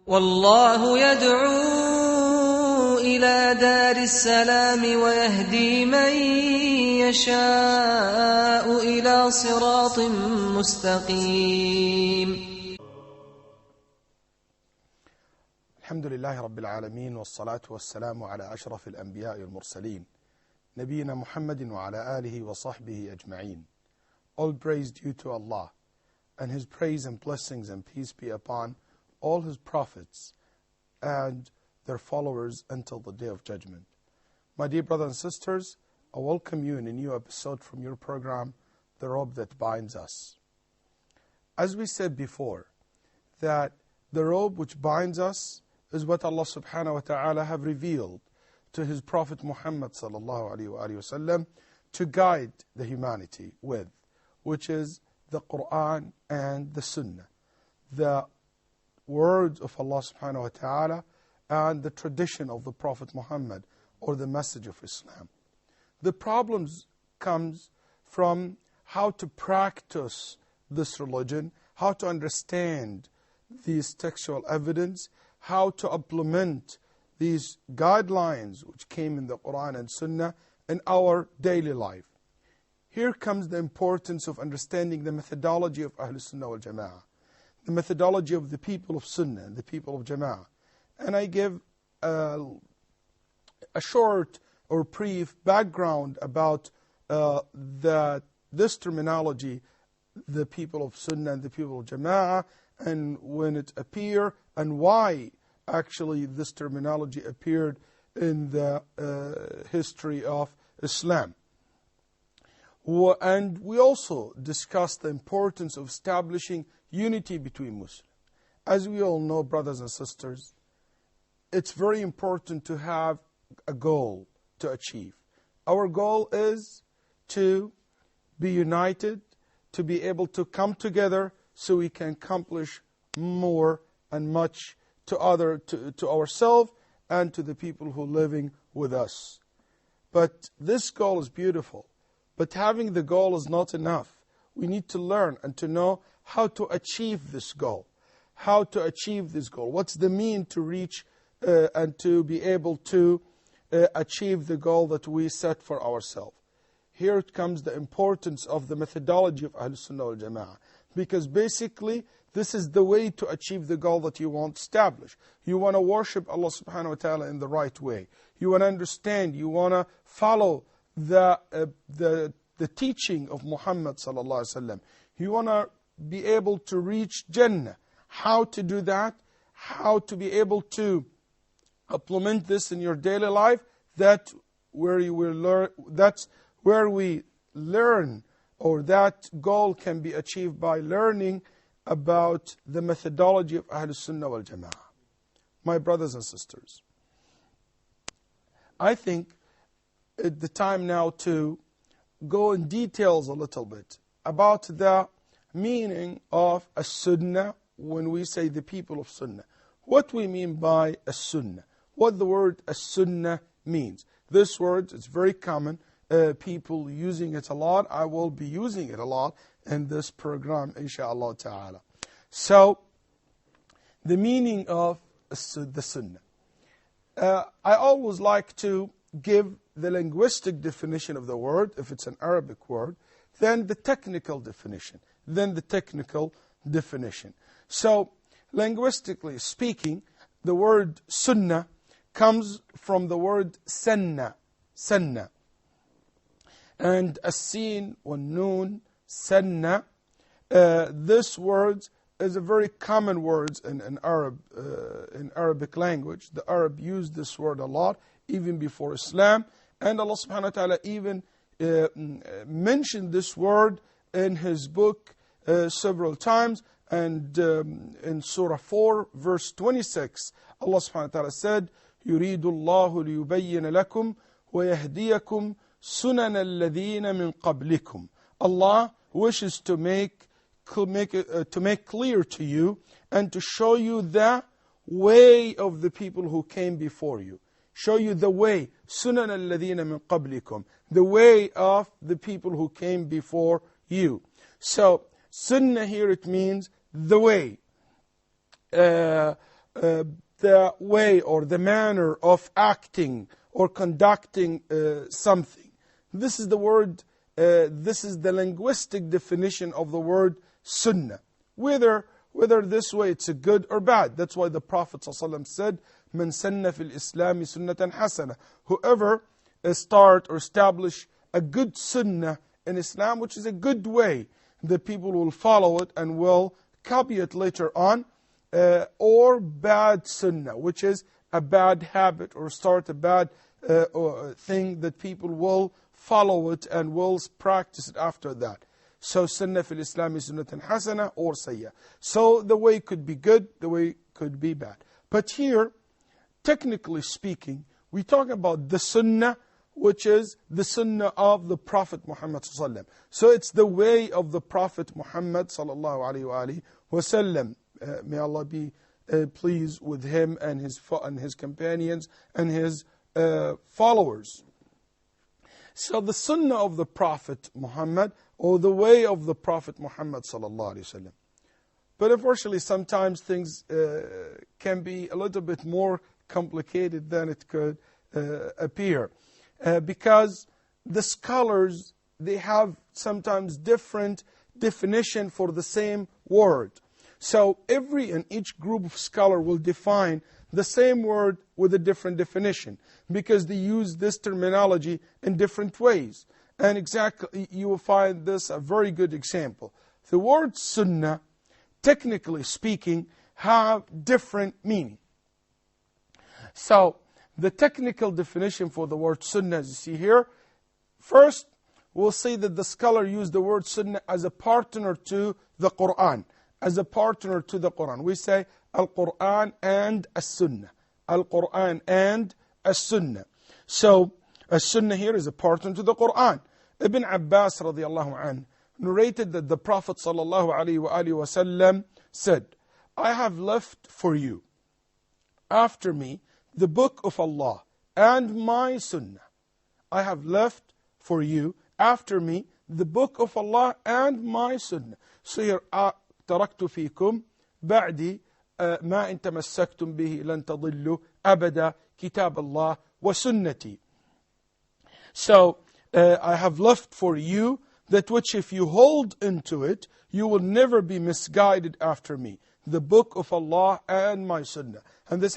والله يدعو إلى دار السلام ويهدي من يشاء إلى صراط مستقيم. الحمد لله رب العالمين، والصلاة والسلام على أشرف الأنبياء والمرسلين نبينا محمد وعلى آله وصحبه أجمعين. All praise due to Allah, and His praise and blessings and peace be upon all His prophets and their followers until the day of judgment. My dear brothers and sisters, I welcome you in a new episode from your program, The Robe That Binds Us. As we said before, that the robe which binds us is what Allah subhanahu wa ta'ala have revealed to His Prophet Muhammad sallallahu alayhi wa sallam to guide the humanity with, which is the Quran and the Sunnah, the words of Allah subhanahu wa ta'ala and the tradition of the Prophet Muhammad, or the message of Islam. The problems comes from how to practice this religion, how to understand these textual evidence, how to implement these guidelines which came in the Quran and Sunnah in our daily life. Here comes the importance of understanding the methodology of Ahl-Sunnah wal Jama'ah, the methodology of the people of Sunnah and the people of Jama'ah. And I give a short or brief background about this terminology, the people of Sunnah and the people of Jama'ah, and when it appeared and why actually this terminology appeared in the history of Islam. And we also discussed the importance of establishing unity between Muslims. As we all know, brothers and sisters, it's very important to have a goal to achieve. Our goal is to be united, to be able to come together so we can accomplish more and much to ourselves and to the people who are living with us. But this goal is beautiful. But having the goal is not enough. We need to learn and to know how to achieve this goal. How to achieve this goal. What's the mean to reach and to be able to achieve the goal that we set for ourselves. Here it comes the importance of the methodology of Ahl-Sunnah wal Jama'ah. Because basically, this is the way to achieve the goal that you want to establish. You want to worship Allah subhanahu wa ta'ala in the right way. You want to understand, you want to follow the teaching of Muhammad sallallahu alaihi wasallam. You want to be able to reach Jannah. How to do that? How to be able to implement this in your daily life? That's where we learn, or that goal can be achieved by learning about the methodology of Ahl-Sunnah wal Jama'ah. My brothers and sisters, I think it's the time now to go in details a little bit about the meaning of As-Sunnah when we say the people of Sunnah. What we mean by As-Sunnah, what the word As-Sunnah means. This word is very common, people using it a lot. I will be using it a lot in this program, inshallah ta'ala. So, the meaning of the Sunnah. I always like to give the linguistic definition of the word, if it's an Arabic word, then the technical definition, So, linguistically speaking, the word Sunnah comes from the word Sanna. And As-Sin wal-Nun, Sanna, this word is a very common word in Arabic language. The Arab used this word a lot, even before Islam. And Allah subhanahu wa ta'ala even mentioned this word in His book several times. And in Surah 4, verse 26, Allah subhanahu wa ta'ala said, يُرِيدُ اللَّهُ لِيُبَيِّنَ لَكُمْ وَيَهْدِيَكُمْ سُنَنَ الَّذِينَ مِنْ قَبْلِكُمْ. Allah wishes to make clear to you and to show you the way of the people who came before you. Show you the way, سُنَنَ الَّذِينَ مِنْ قَبْلِكُمْ, the way of the people who came before you. So, Sunnah here, it means the way. the way or the manner of acting or conducting something. This is the word, this is the linguistic definition of the word sunnah. Whether this way it's a good or bad. That's why the Prophet ﷺ said, "Man sanna fil Islami sunnatan hasana." Whoever start or establish a good sunnah in Islam, which is a good way, the people will follow it and will copy it later on, or bad sunnah, which is a bad habit or start a bad thing that people will follow it and will practice it after that. So sunnah fil Islam is sunnatan hasana or sayyah. So the way could be good, the way could be bad. But here, technically speaking, we talk about the sunnah, which is the sunnah of the Prophet Muhammad sallallahu alaihi wasallam. So it's the way of the Prophet Muhammad sallallahu alaihi wasallam. May Allah be pleased with him and his companions and his followers. So the sunnah of the Prophet Muhammad, or the way of the Prophet Muhammad sallallahu alaihi wasallam. But unfortunately, sometimes things can be a little bit more complicated than it could appear. Because the scholars, they have sometimes different definition for the same word. So every and each group of scholar will define the same word with a different definition, because they use this terminology in different ways. And exactly, you will find this a very good example. The word sunnah, technically speaking, have different meaning. So the technical definition for the word sunnah, as you see here, first we'll say that the scholar used the word sunnah as a partner to the Quran. As a partner to the Quran. We say Al-Quran and As-Sunnah. Al-Quran and As-Sunnah. So As-Sunnah here is a partner to the Quran. Ibn Abbas radiallahu anhu narrated that the Prophet sallallahu alaihi wasallam said, "I have left for you after me the book of Allah and my sunnah." I have left for you after me the book of Allah and my sunnah. So here, تركت فيكم بعدي ما إن تمسكتم به لن تضلوا أبدا كتاب الله وسنتي. So I have left for you that which if you hold into it, you will never be misguided after me. The book of Allah and my sunnah. And this